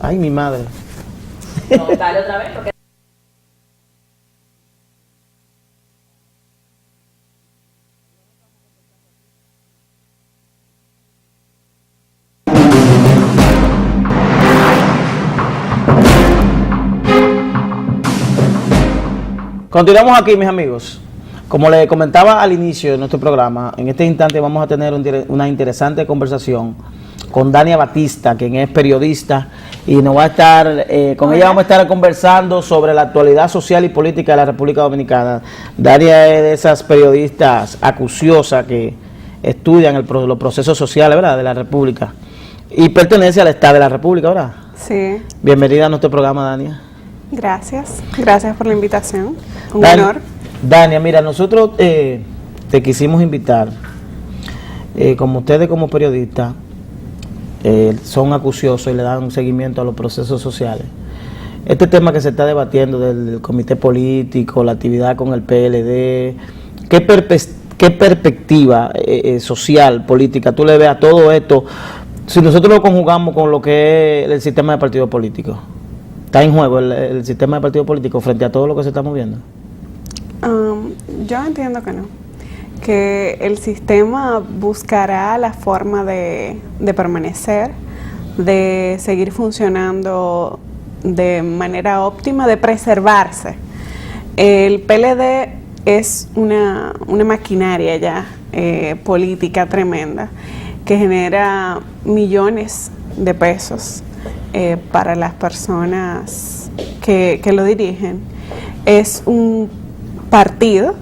Ay, mi madre. No, dale otra vez porque... Continuamos aquí, mis amigos. Como les comentaba al inicio de nuestro programa, en este instante vamos a tener una interesante conversación con Dania Batista, quien es periodista, y nos va a estar, con ella vamos a estar conversando sobre la actualidad social y política de la República Dominicana. Dania es de esas periodistas acuciosas que estudian los procesos sociales, ¿verdad?, de la República, y pertenece al Estado de la República, ¿verdad? Sí. Bienvenida a nuestro programa, Dania. Gracias por la invitación, un honor. Dania, mira, nosotros te quisimos invitar, como ustedes como periodistas son acuciosos y le dan un seguimiento a los procesos sociales. Este tema que se está debatiendo del comité político, la actividad con el PLD, ¿qué perspectiva social, política tú le ves a todo esto si nosotros lo conjugamos con lo que es el sistema de partidos políticos? ¿Está en juego el sistema de partidos políticos frente a todo lo que se está moviendo? Yo entiendo que no, que el sistema buscará la forma de permanecer, de seguir funcionando de manera óptima, de preservarse. El PLD es una maquinaria ya política tremenda que genera millones de pesos para las personas que lo dirigen. Es un partido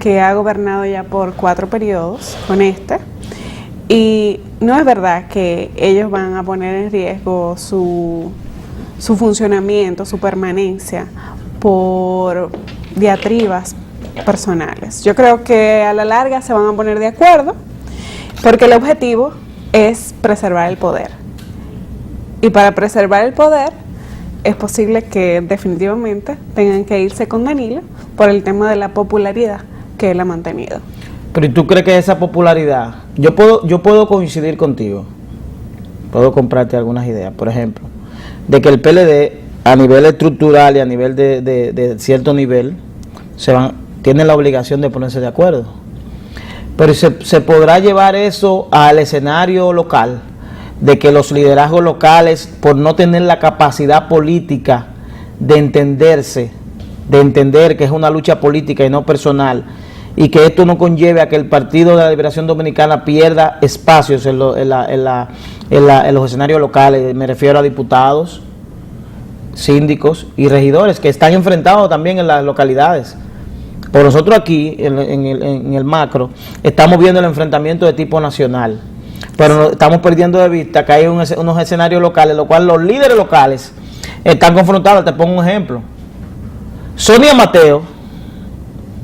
que ha gobernado ya por 4 periodos con y no es verdad que ellos van a poner en riesgo su funcionamiento, su permanencia por diatribas personales. Yo creo que a la larga se van a poner de acuerdo porque el objetivo es preservar el poder, y para preservar el poder es posible que definitivamente tengan que irse con Danilo por el tema de la popularidad que él ha mantenido. Pero ¿y tú crees que esa popularidad, yo puedo coincidir contigo, puedo comprarte algunas ideas, por ejemplo, de que el PLD a nivel estructural y a nivel de cierto nivel tienen la obligación de ponerse de acuerdo, pero se podrá llevar eso al escenario local, de que los liderazgos locales, por no tener la capacidad política de entenderse, de entender que es una lucha política y no personal, y que esto no conlleve a que el Partido de la Liberación Dominicana pierda espacios en los escenarios locales, me refiero a diputados, síndicos y regidores que están enfrentados también en las localidades. Por nosotros aquí, en el macro, estamos viendo el enfrentamiento de tipo nacional, pero estamos perdiendo de vista que hay unos escenarios locales, en los cuales los líderes locales están confrontados. Te pongo un ejemplo. Sonia Mateo,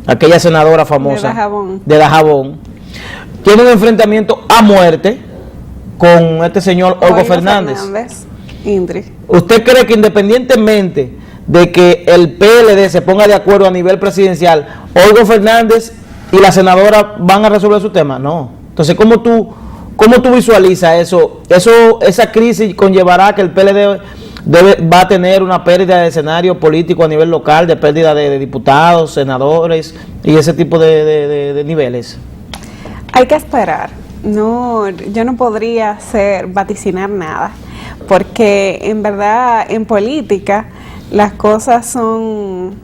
aquella senadora famosa de Dajabón, tiene un enfrentamiento a muerte con este señor Olgo Fernández. Indri. ¿Usted cree que independientemente de que el PLD se ponga de acuerdo a nivel presidencial, Olgo Fernández y la senadora van a resolver su tema? No. Entonces, ¿cómo tú visualizas eso? Esa crisis conllevará que el PLD va a tener una pérdida de escenario político a nivel local, de pérdida de diputados, senadores y ese tipo de niveles. Hay que esperar. No, yo no podría vaticinar nada, porque en verdad en política las cosas son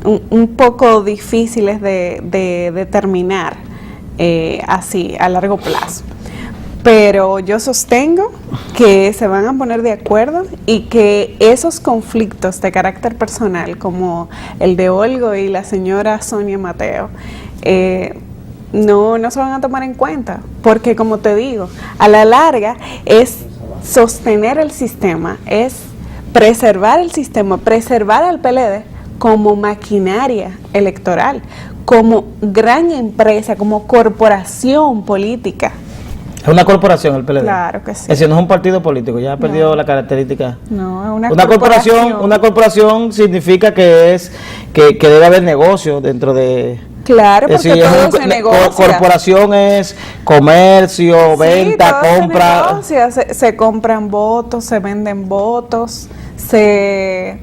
un poco difíciles de determinar así a largo plazo. Pero yo sostengo que se van a poner de acuerdo y que esos conflictos de carácter personal, como el de Olgo y la señora Sonia Mateo, no se van a tomar en cuenta, porque como te digo, a la larga es sostener el sistema, es preservar el sistema, preservar al PLD como maquinaria electoral, como gran empresa, como corporación política. Es una corporación el PLD. Claro que sí. Es decir, no es un partido político, ya perdió la característica. No, es Una corporación. Una corporación significa que debe haber negocio dentro de... Claro, porque es decir, todo se negocia. Corporación es comercio, venta, todo compra. Se compran votos, se venden votos, se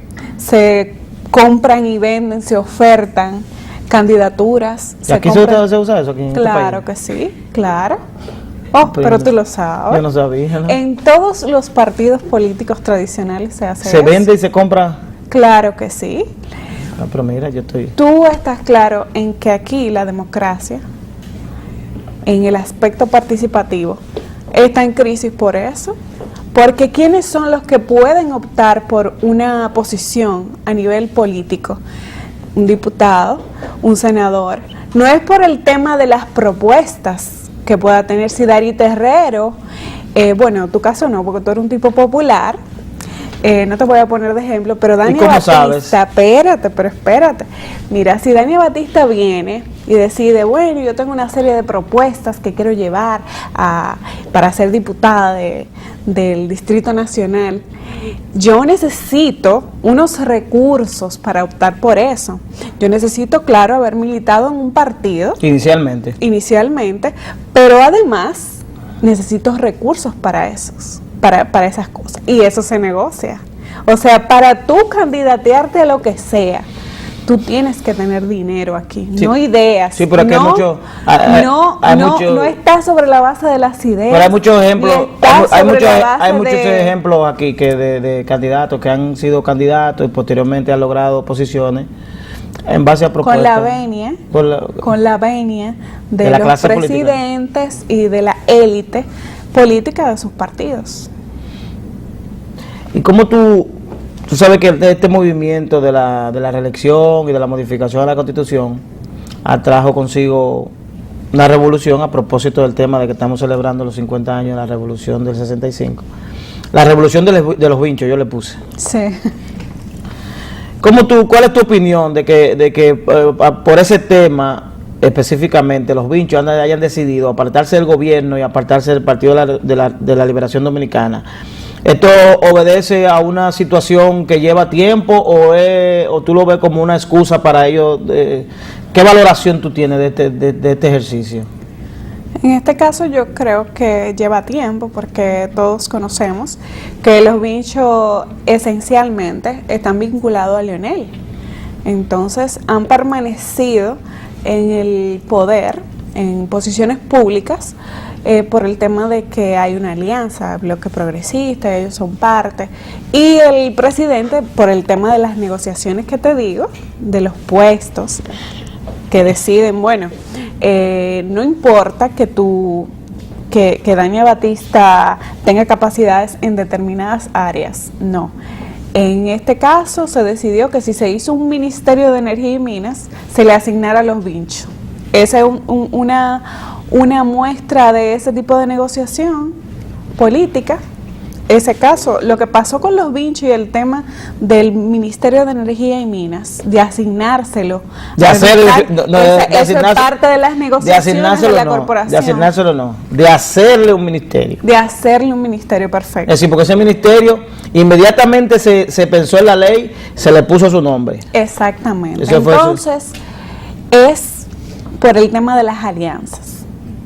compran y venden, se ofertan candidaturas. ¿Y aquí se usa eso? Aquí en Claro este país? que sí, claro. Oh, pero tú lo sabes. Yo no sabía, ¿no? En todos los partidos políticos tradicionales se hace ¿Se eso. vende y se compra? Claro que sí. Ah, pero mira, yo estoy... Tú estás claro en que aquí la democracia, en el aspecto participativo, está en crisis por eso. Porque ¿quiénes son los que pueden optar por una posición a nivel político? Un diputado, un senador. No es por el tema de las propuestas que pueda tener Sidari Terrero. Bueno, tu caso no, porque tú eres un tipo popular. No te voy a poner de ejemplo, pero Dani Batista, espérate. Mira, si Dani Batista viene y decide, bueno, yo tengo una serie de propuestas que quiero llevar para ser diputada del Distrito Nacional, yo necesito unos recursos para optar por eso. Yo necesito, claro, haber militado en un partido. Inicialmente, pero además necesito recursos para esas cosas. Y eso se negocia. O sea, para tú candidatearte a lo que sea, tú tienes que tener dinero aquí, sí, no ideas. Sí, pero aquí no está sobre la base de las ideas. Pero hay muchos ejemplos, hay muchos ejemplos aquí que de candidatos que han sido candidatos y posteriormente han logrado posiciones en base a propuestas. Con la venia de los presidentes política y de la élite política de sus partidos. ¿Y cómo tú sabes que este movimiento de la reelección y de la modificación de la Constitución atrajo consigo una revolución a propósito del tema de que estamos celebrando los 50 años de la revolución del 65? La revolución de los vinchos, yo le puse. Sí. ¿Cuál es tu opinión de que por ese tema específicamente los vinchos hayan decidido apartarse del gobierno y apartarse del Partido de la Liberación Dominicana? ¿Esto obedece a una situación que lleva tiempo o tú lo ves como una excusa para ellos? ¿Qué valoración tú tienes de este ejercicio? En este caso yo creo que lleva tiempo, porque todos conocemos que los vinchos esencialmente están vinculados a Leonel. Entonces han permanecido en el poder, en posiciones públicas, por el tema de que hay una alianza, Bloque Progresista, ellos son parte, y el presidente por el tema de las negociaciones que te digo, de los puestos, que deciden, bueno, no importa que Dani Batista tenga capacidades en determinadas áreas, no. En este caso se decidió que si se hizo un Ministerio de Energía y Minas, se le asignara a los vinchos. Esa es una muestra de ese tipo de negociación política. Ese caso, lo que pasó con los vinchos y el tema del Ministerio de Energía y Minas, de asignárselo, eso es parte de las negociaciones de la corporación. De asignárselo no, de hacerle un ministerio. De hacerle un ministerio, perfecto. Es decir, porque ese ministerio inmediatamente se pensó en la ley, se le puso su nombre. Exactamente. Entonces, es por el tema de las alianzas.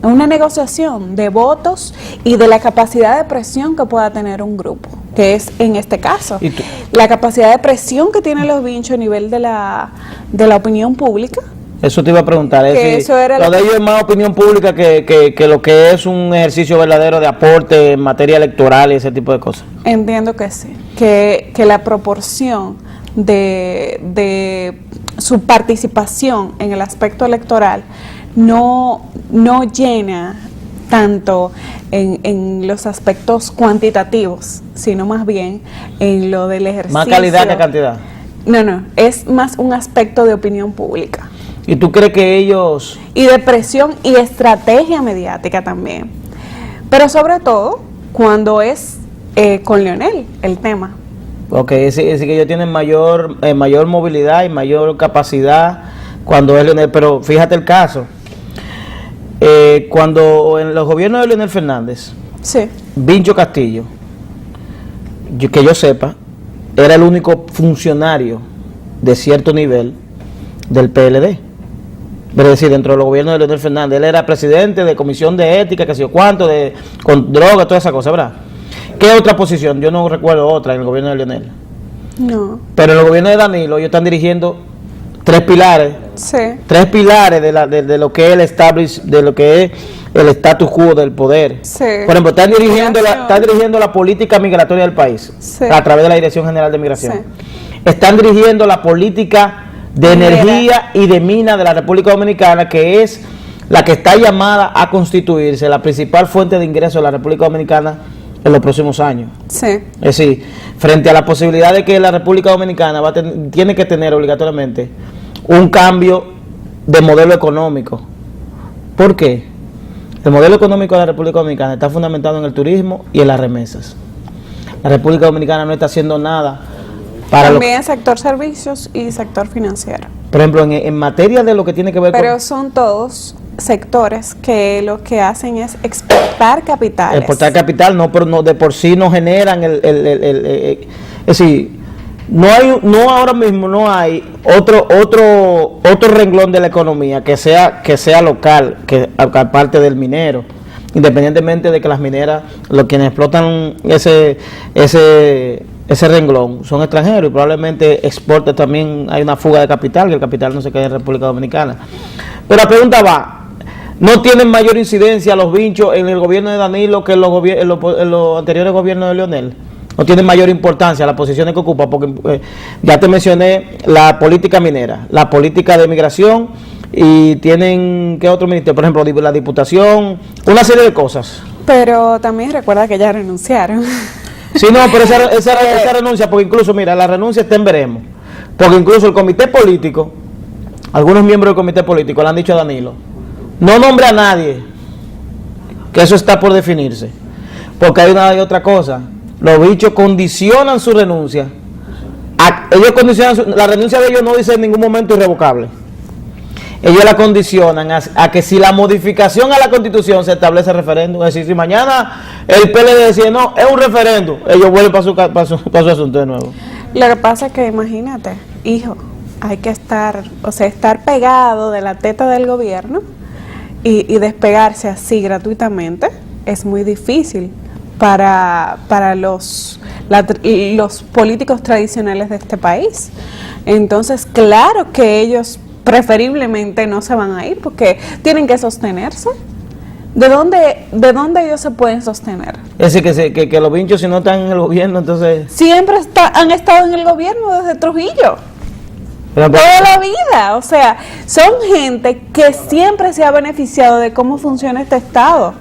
Una negociación de votos y de la capacidad de presión que pueda tener un grupo, que es en este caso la capacidad de presión que tienen los vinchos a nivel de la opinión pública. Eso te iba a preguntar, lo de ellos es más opinión pública que lo que es un ejercicio verdadero de aporte en materia electoral y ese tipo de cosas. Entiendo que sí, que la proporción de su participación en el aspecto electoral no llena tanto en los aspectos cuantitativos, sino más bien en lo del ejercicio. ¿Más calidad que cantidad? No, es más un aspecto de opinión pública. ¿Y tú crees que ellos...? Y de presión y estrategia mediática también. Pero sobre todo, cuando es con Leonel el tema. Ok, es decir, que ellos tienen mayor movilidad y mayor capacidad cuando es Leonel, pero fíjate el caso. cuando en los gobiernos de Leonel Fernández, Sí. Vincho Castillo, que yo sepa, era el único funcionario de cierto nivel del PLD. Es decir, dentro de los gobiernos de Leonel Fernández, él era presidente de comisión de ética, que sé yo cuánto, con droga, toda esa cosa, ¿verdad? ¿Qué otra posición? Yo no recuerdo otra en el gobierno de Leonel. No. Pero en el gobierno de Danilo, ellos están dirigiendo tres pilares de lo que es el status quo del poder. Sí. Por ejemplo, están dirigiendo la política migratoria del país, Sí. a través de la Dirección General de Migración. Sí. Están dirigiendo la política de energía y de mina de la República Dominicana, que es la que está llamada a constituirse la principal fuente de ingreso de la República Dominicana en los próximos años. Sí. Es decir, frente a la posibilidad de que la República Dominicana tiene que tener obligatoriamente un cambio de modelo económico. ¿Por qué? El modelo económico de la República Dominicana está fundamentado en el turismo y en las remesas. La República Dominicana no está haciendo nada para También sector servicios y sector financiero. por ejemplo, en materia de lo que tiene que ver Pero son todos sectores que lo que hacen es exportar capitales. exportar capital, pero no de por sí no generan es decir, ahora mismo no hay otro renglón de la economía que sea local, que aparte del minero, independientemente de que las mineras, quienes explotan ese renglón son extranjeros y probablemente exporte también, hay una fuga de capital, que el capital no se quede en República Dominicana. Pero la pregunta va, ¿no tienen mayor incidencia los vinchos en el gobierno de Danilo que en los anteriores gobiernos de Leonel? ¿No tienen mayor importancia las posiciones que ocupa? Porque ya te mencioné la política minera, la política de migración, y tienen, ¿qué otro ministerio? Por ejemplo, la diputación, una serie de cosas. Pero también recuerda que ya renunciaron. Sí, no, pero esa renuncia, porque incluso, mira, la renuncia está en veremos. Porque incluso el comité político, algunos miembros del comité político le han dicho a Danilo, no nombre a nadie, que eso está por definirse. Porque hay otra cosa, los bichos condicionan su renuncia. Ellos condicionan la renuncia de ellos no dice en ningún momento irrevocable. Ellos la condicionan a que si la modificación a la Constitución se establece referéndum, es decir, si mañana el PLD decide no, es un referéndum, ellos vuelven para su asunto de nuevo. Lo que pasa es que imagínate, hijo, hay que estar pegado de la teta del gobierno y despegarse así gratuitamente es muy difícil para los políticos tradicionales de este país. Entonces, claro que ellos preferiblemente no se van a ir porque tienen que sostenerse. ¿De dónde ellos se pueden sostener? Es decir, que los vinchos si no están en el gobierno, entonces... Siempre han estado en el gobierno desde Trujillo. Toda la vida. O sea, son gente que siempre se ha beneficiado de cómo funciona este Estado.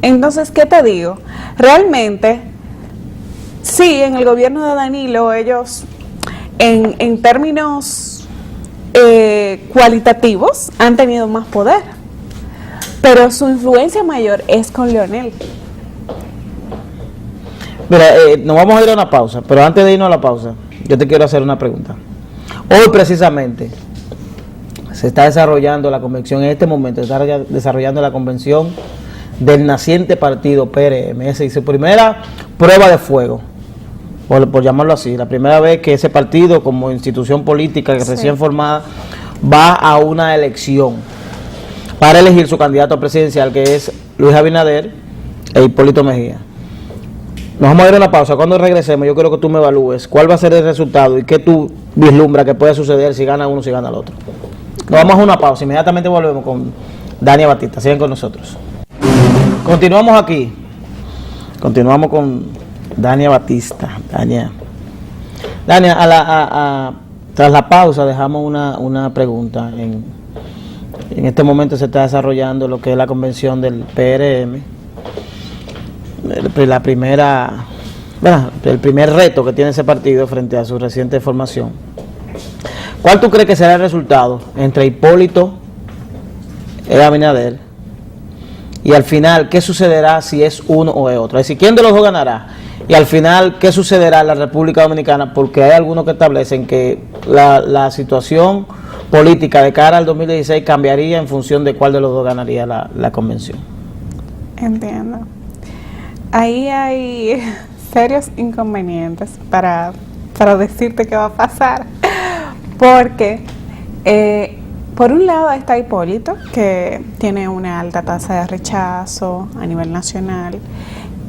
Entonces, ¿qué te digo? Realmente, sí, en el gobierno de Danilo, ellos, en términos cualitativos, han tenido más poder. Pero su influencia mayor es con Leonel. Mira, nos vamos a ir a una pausa, pero antes de irnos a la pausa, yo te quiero hacer una pregunta. Hoy precisamente se está desarrollando la convención, en este momento se está desarrollando la convención del naciente partido PRM, esa es su primera prueba de fuego, por llamarlo así, la primera vez que ese partido como institución política recién formada va a una elección para elegir su candidato presidencial, que es Luis Abinader e Hipólito Mejía. Nos vamos a ir a una pausa. Cuando regresemos, yo quiero que tú me evalúes cuál va a ser el resultado y qué tú vislumbras que puede suceder si gana uno, si gana el otro. Nos vamos a una pausa. Inmediatamente volvemos con Dania Batista. Sigan con nosotros. Continuamos aquí. Continuamos con Dania Batista. Dania, tras la pausa dejamos una pregunta. En este momento se está desarrollando lo que es la convención del PRM. El primer reto que tiene ese partido frente a su reciente formación. ¿Cuál tú crees que será el resultado entre Hipólito y Abinader? Y al final, ¿qué sucederá si es uno o es otro? Es decir, ¿quién de los dos ganará? Y al final, ¿qué sucederá en la República Dominicana? Porque hay algunos que establecen que la situación política de cara al 2016 cambiaría en función de cuál de los dos ganaría la convención. Entiendo. Ahí hay serios inconvenientes para decirte qué va a pasar. Porque, por un lado está Hipólito, que tiene una alta tasa de rechazo a nivel nacional,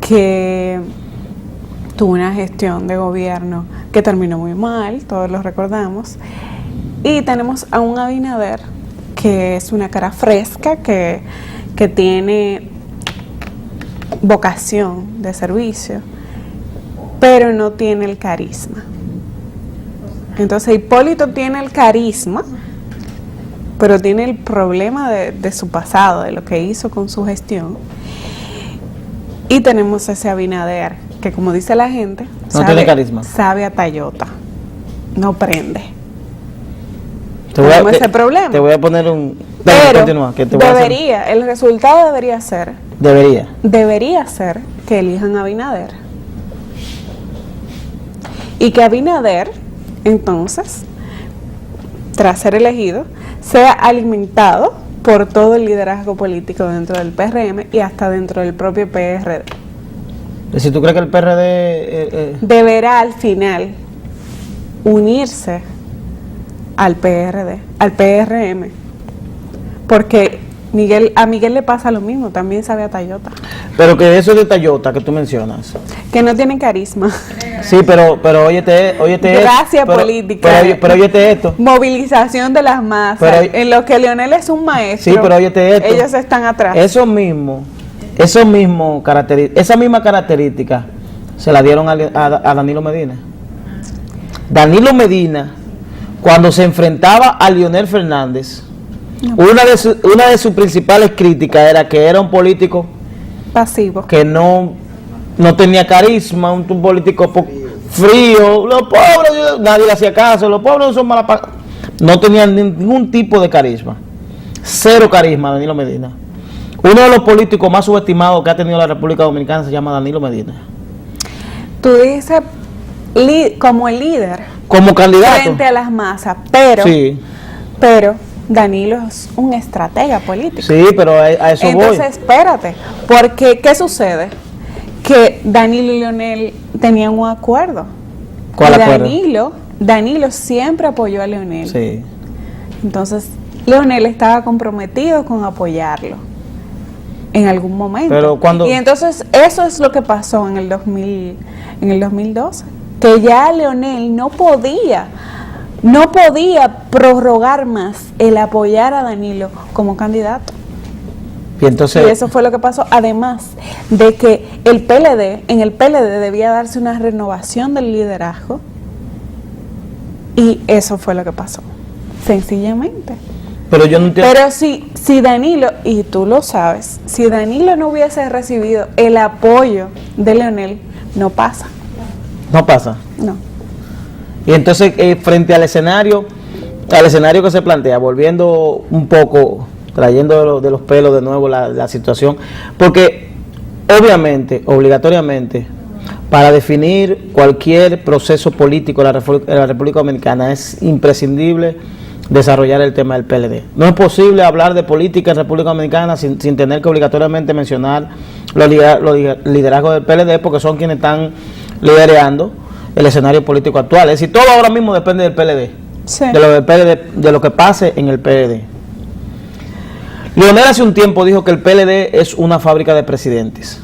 que tuvo una gestión de gobierno que terminó muy mal, todos lo recordamos. Y tenemos a un Abinader, que es una cara fresca, que tiene vocación de servicio, pero no tiene el carisma. Entonces Hipólito tiene el carisma, pero tiene el problema de su pasado, de lo que hizo con su gestión. Y tenemos ese Abinader, que como dice la gente, no tiene carisma. Sabe a Tayota, no prende. Tenemos ese problema. Te voy a poner un... Pero continúa, que te voy el resultado debería ser que elijan a Abinader. Y que Abinader, entonces, tras ser elegido, sea alimentado por todo el liderazgo político dentro del PRM y hasta dentro del propio PRD. Si tú crees que el PRD... deberá al final unirse al PRD, al PRM, porque a Miguel le pasa lo mismo, también sabe a Tayota. Pero que eso de Tayota que tú mencionas, que no tienen carisma. Sí, pero óyete gracia política. Pero óyete esto. Movilización de las masas. En lo que Leonel es un maestro. Sí, pero óyete esto. Ellos están atrás. Esa misma característica se la dieron a Danilo Medina. Danilo Medina, cuando se enfrentaba a Leonel Fernández, una de sus principales críticas era que era un político pasivo, que no tenía carisma, un político frío, los pobres, nadie le hacía caso, los pobres no son malas, no tenían ningún tipo de carisma, cero carisma. Danilo Medina, uno de los políticos más subestimados que ha tenido la República Dominicana, se llama Danilo Medina. Tú dices como el líder, como candidato frente a las masas, pero Danilo es un estratega político. Sí, pero a eso voy. Entonces, espérate, porque ¿qué sucede? Que Danilo y Leonel tenían un acuerdo. ¿Cuál acuerdo? Danilo siempre apoyó a Leonel. Sí. Entonces, Leonel estaba comprometido con apoyarlo en algún momento. Pero cuando... Y entonces, eso es lo que pasó en el 2012, que ya Leonel no podía prorrogar más el apoyar a Danilo como candidato. Y eso fue lo que pasó, además de que en el PLD debía darse una renovación del liderazgo, y eso fue lo que pasó, sencillamente. Pero yo no entiendo. Pero si Danilo, y tú lo sabes, si Danilo no hubiese recibido el apoyo de Leonel, no pasa. No pasa. No. Y entonces, frente al escenario que se plantea, volviendo un poco, trayendo de los pelos de nuevo la situación, porque obviamente, obligatoriamente, para definir cualquier proceso político en la República Dominicana es imprescindible desarrollar el tema del PLD. No es posible hablar de política en República Dominicana sin tener que obligatoriamente mencionar los liderazgos del PLD, porque son quienes están liderando el escenario político actual. Es decir, todo ahora mismo depende del PLD, sí, de lo que pase en el PLD. Leonel hace un tiempo dijo que el PLD es una fábrica de presidentes.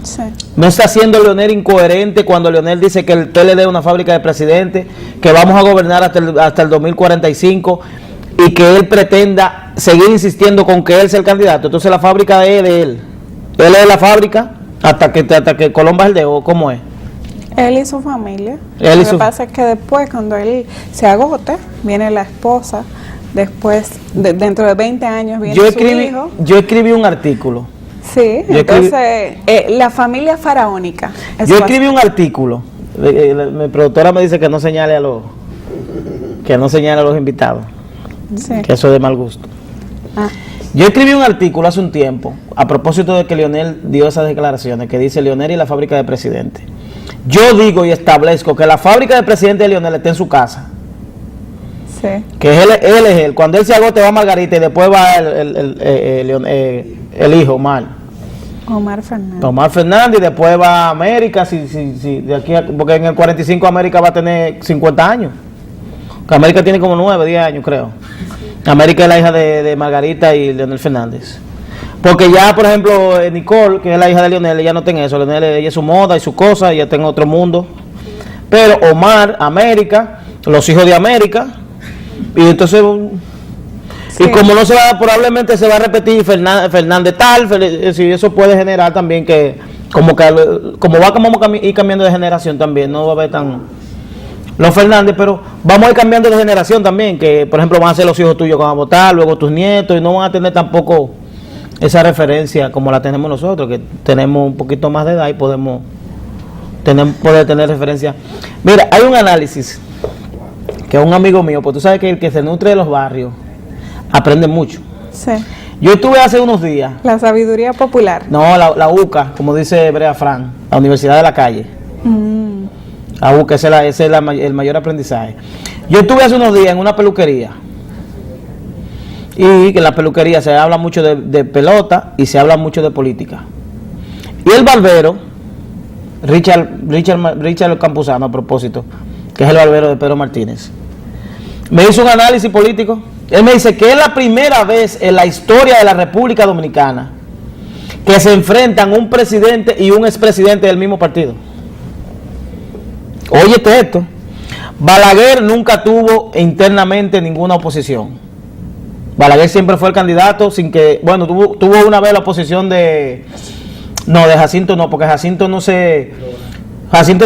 Sí. ¿No está siendo Leonel incoherente cuando Leonel dice que el PLD es una fábrica de presidentes, que vamos a gobernar hasta el 2045 y que él pretenda seguir insistiendo con que él sea el candidato? Entonces la fábrica es de él. Él es la fábrica hasta que Colón baje el dedo. ¿Cómo es? Él y su familia. Lo que pasa es que después, cuando él se agote, viene la esposa. Después, dentro de 20 años, viene su hijo. Yo escribí un artículo. Sí, entonces, la familia faraónica. Yo escribí un artículo. Mi productora me dice que no señale a los invitados. Sí. Que eso es de mal gusto. Yo escribí un artículo hace un tiempo, a propósito de que Leonel dio esas declaraciones, que dice Leonel y la fábrica de presidentes. Yo digo y establezco que la fábrica de presidente de Leonel está en su casa. Sí. Que es él es él. Cuando él se agote va Margarita y después va el hijo, Omar Fernández. Omar Fernández, y después va a América, de aquí porque en el 45 América va a tener 50 años. Que América tiene como 9, 10 años, creo. América es la hija de Margarita y Leonel Fernández. Porque ya, por ejemplo, Nicole, que es la hija de Leonel, ella no tiene eso. Leonel, ella es su moda y su cosa, ella está en otro mundo. Pero Omar, América, los hijos de América, y entonces... Sí. Y como no se va, probablemente se va a repetir Fernández tal, si eso puede generar también que como vamos a ir cambiando de generación también, no va a haber tan los Fernández, pero vamos a ir cambiando de generación también, que por ejemplo van a ser los hijos tuyos que van a votar, luego tus nietos, y no van a tener tampoco esa referencia como la tenemos nosotros, que tenemos un poquito más de edad y podemos tener referencia. Mira, hay un análisis que un amigo mío, pues tú sabes que el que se nutre de los barrios aprende mucho. Sí. Yo estuve hace unos días. La sabiduría popular. No, la UCA, como dice Brea Fran, la Universidad de la Calle. La UCA, ese es el mayor aprendizaje. Yo estuve hace unos días en una peluquería. Y que en la peluquería se habla mucho de pelota y se habla mucho de política. Y el barbero, Richard Campuzano, a propósito, que es el barbero de Pedro Martínez, me hizo un análisis político. Él me dice que es la primera vez en la historia de la República Dominicana que se enfrentan un presidente y un expresidente del mismo partido. Óyete esto. Balaguer nunca tuvo internamente ninguna oposición. Balaguer siempre fue el candidato sin que, bueno, tuvo una vez la oposición de Jacinto no, porque Jacinto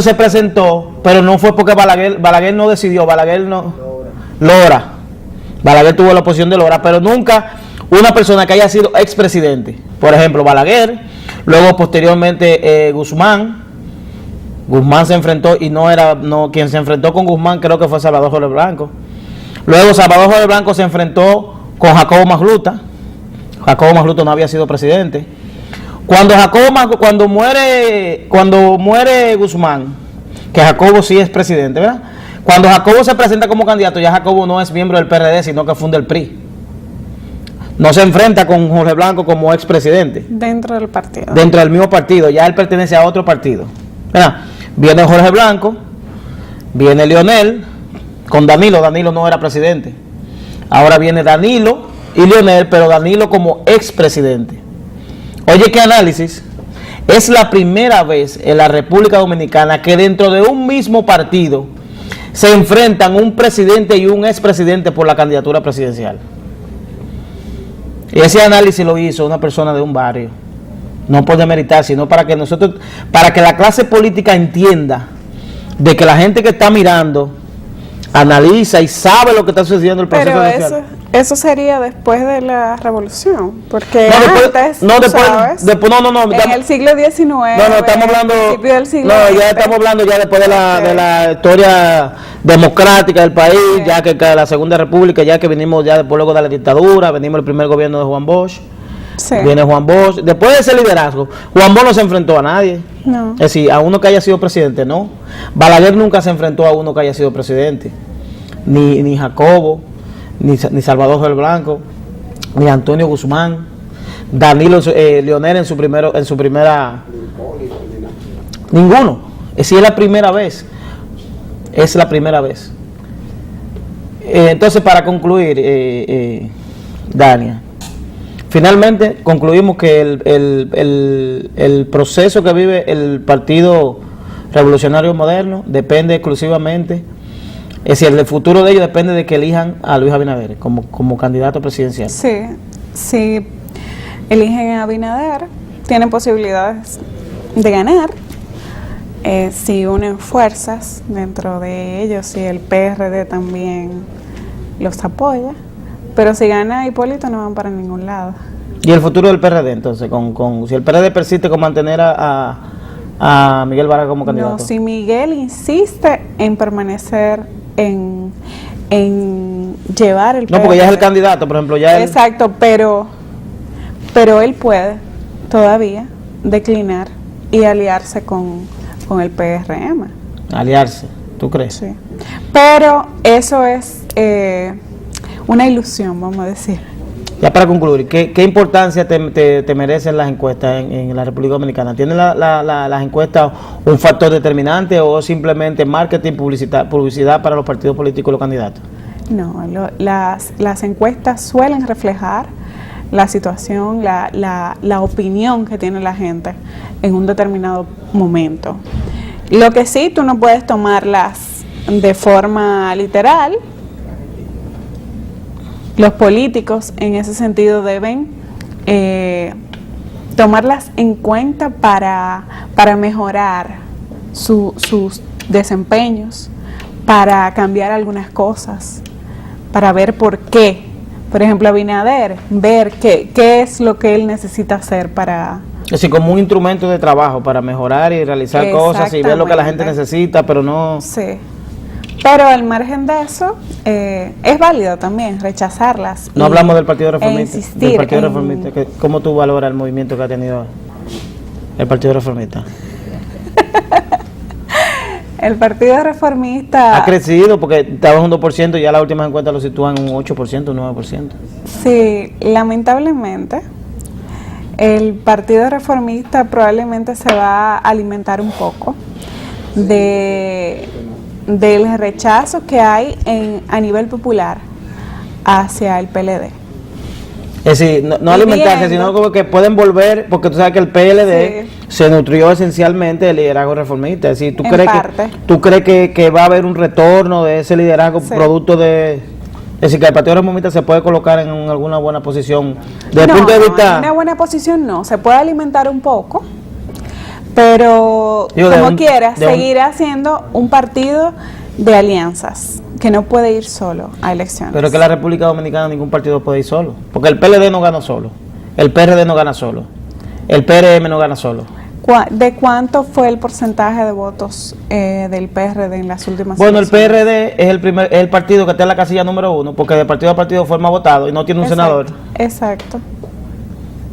se presentó, pero no fue porque Balaguer no decidió, Lora. Balaguer tuvo la oposición de Lora, pero nunca una persona que haya sido expresidente. Por ejemplo, Balaguer, luego posteriormente Guzmán se enfrentó y quien se enfrentó con Guzmán creo que fue Salvador Jorge Blanco. Luego Salvador Jorge Blanco se enfrentó con Jacobo Magluta. Jacobo Magluta no había sido presidente. Cuando muere Guzmán, que Jacobo sí es presidente, ¿verdad? Cuando Jacobo se presenta como candidato, ya Jacobo no es miembro del PRD, sino que funda el PRI. No se enfrenta con Jorge Blanco como expresidente. Dentro del partido. Dentro del mismo partido, ya él pertenece a otro partido. ¿Verdad? Viene Jorge Blanco, viene Leonel, con Danilo no era presidente. Ahora viene Danilo y Leonel, pero Danilo como expresidente. Oye, qué análisis. Es la primera vez en la República Dominicana que dentro de un mismo partido se enfrentan un presidente y un expresidente por la candidatura presidencial. Y ese análisis lo hizo una persona de un barrio, no por demeritar, sino para que la clase política entienda de que la gente que está mirando analiza y sabe lo que está sucediendo en el proceso electoral. Pero eso sería después de la revolución, porque en el siglo XIX, estamos hablando, principio del siglo estamos hablando ya después de la historia democrática del país, ya que la Segunda República, ya que venimos ya después luego de la dictadura, venimos el primer gobierno de Juan Bosch. Sí. Viene Juan Bosch, después de ese liderazgo, Juan Bosch no se enfrentó a nadie. No. Es decir, a uno que haya sido presidente, no. Balaguer nunca se enfrentó a uno que haya sido presidente. Ni Jacobo, ni Salvador Jorge Blanco, ni Antonio Guzmán, Danilo, Leonel en su primera. Ninguno. Es decir, es la primera vez. Es la primera vez. Entonces, para concluir, Dania, finalmente concluimos que el proceso que vive el Partido Revolucionario Moderno depende exclusivamente, es decir, el futuro de ellos depende de que elijan a Luis Abinader como candidato presidencial. Sí, si eligen a Abinader, tienen posibilidades de ganar. Si unen fuerzas dentro de ellos y el PRD también los apoya. Pero si gana Hipólito no van para ningún lado. ¿Y el futuro del PRD entonces? Si el PRD persiste con mantener a Miguel Vargas como candidato. No, si Miguel insiste en permanecer en llevar el PRD. No, porque ya es el candidato, por ejemplo. Exacto, pero él puede todavía declinar y aliarse con el PRM. Aliarse, ¿tú crees? Sí. Pero eso es una ilusión, vamos a decir. Ya para concluir, ¿qué importancia te merecen las encuestas en la República Dominicana? ¿Tienen las encuestas un factor determinante o simplemente marketing, publicidad para los partidos políticos y los candidatos? No, las encuestas suelen reflejar la situación, la opinión que tiene la gente en un determinado momento. Lo que sí, tú no puedes tomarlas de forma literal. Los políticos en ese sentido deben tomarlas en cuenta para mejorar sus desempeños, para cambiar algunas cosas, para ver por qué. Por ejemplo, Abinader, ver qué es lo que él necesita hacer para... Es decir, como un instrumento de trabajo para mejorar y realizar cosas y ver lo que la gente necesita, pero no... Sí. Pero al margen de eso, es válido también rechazarlas. No hablamos del Partido Reformista. Del Partido Reformista. ¿Cómo tú valoras el movimiento que ha tenido el Partido Reformista? El Partido Reformista... Ha crecido porque estaba en un 2%, ya las últimas encuestas lo sitúan en un 8%, un 9%. Sí, lamentablemente, el Partido Reformista probablemente se va a alimentar un poco del rechazo que hay a nivel popular hacia el PLD. Es decir, no alimentarse, sino como que pueden volver, porque tú sabes que el PLD se nutrió esencialmente del liderazgo reformista. Es decir, ¿tú crees que va a haber un retorno de ese liderazgo producto de... Es decir, que el Partido Reformista se puede colocar en alguna buena posición? Desde el punto de vista... en una buena posición no, se puede alimentar un poco, pero seguirá siendo un partido de alianzas, que no puede ir solo a elecciones. Pero que la República Dominicana ningún partido puede ir solo, porque el PLD no gana solo, el PRD no gana solo, el PRM no gana solo. ¿De cuánto fue el porcentaje de votos del PRD en las últimas elecciones? El PRD es el partido que está en la casilla número 1, porque de partido a partido forma votado y no tiene un senador. Exacto.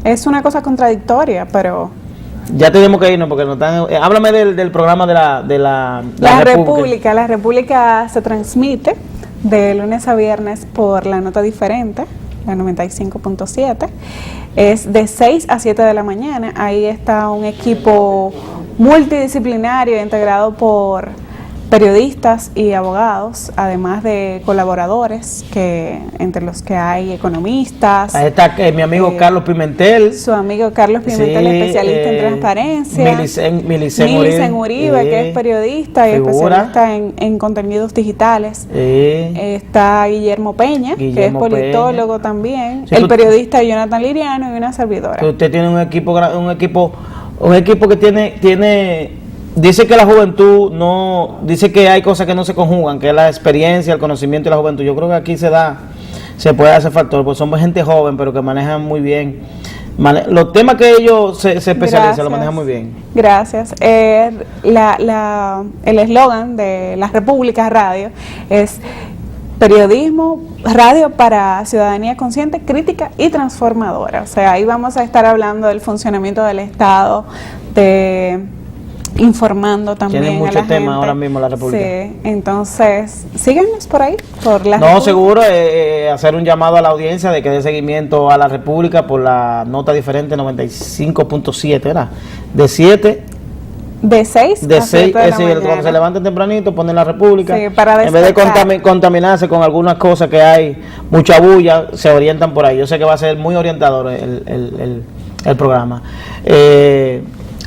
Es una cosa contradictoria, pero... Ya tenemos que irnos porque nos están... háblame del programa de la República. La República se transmite de lunes a viernes por la Nota Diferente, la 95.7. Es de 6 a 7 de la mañana. Ahí está un equipo multidisciplinario integrado por periodistas y abogados, además de colaboradores, entre los que hay economistas. Ahí está mi amigo Carlos Pimentel. Su amigo Carlos Pimentel, especialista en transparencia. Milicen Uribe, que es periodista y especialista en contenidos digitales. Está Guillermo Peña, que es politólogo también. El periodista Jonathan Liriano y una servidora. Usted tiene un equipo que tiene... Dice que la juventud no, dice que hay cosas que no se conjugan, que es la experiencia, el conocimiento y la juventud. Yo creo que aquí se puede hacer factor, porque somos gente joven, pero que manejan muy bien. Los temas que ellos se especializan, lo manejan muy bien. Gracias. El eslogan de la República Radio es periodismo, radio para ciudadanía consciente, crítica y transformadora. O sea, ahí vamos a estar hablando del funcionamiento del Estado, informando también. Tienen muchos temas ahora mismo la República. Sí, entonces síganos por ahí, por la República. Seguro, hacer un llamado a la audiencia de que dé seguimiento a la República por la Nota Diferente 95.7, ¿verdad? De 6 a 7 de la mañana. Cuando se levanten tempranito, ponen la República. Sí, para en vez de contaminarse con algunas cosas que hay, mucha bulla, se orientan por ahí. Yo sé que va a ser muy orientador el programa.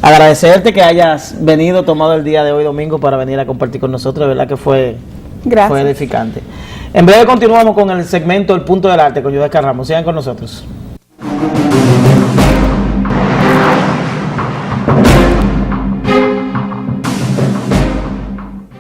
Agradecerte que hayas venido, tomado el día de hoy domingo para venir a compartir con nosotros, de verdad que fue edificante. En breve continuamos con el segmento El Punto del Arte con Judesca Ramos. Sigan con nosotros.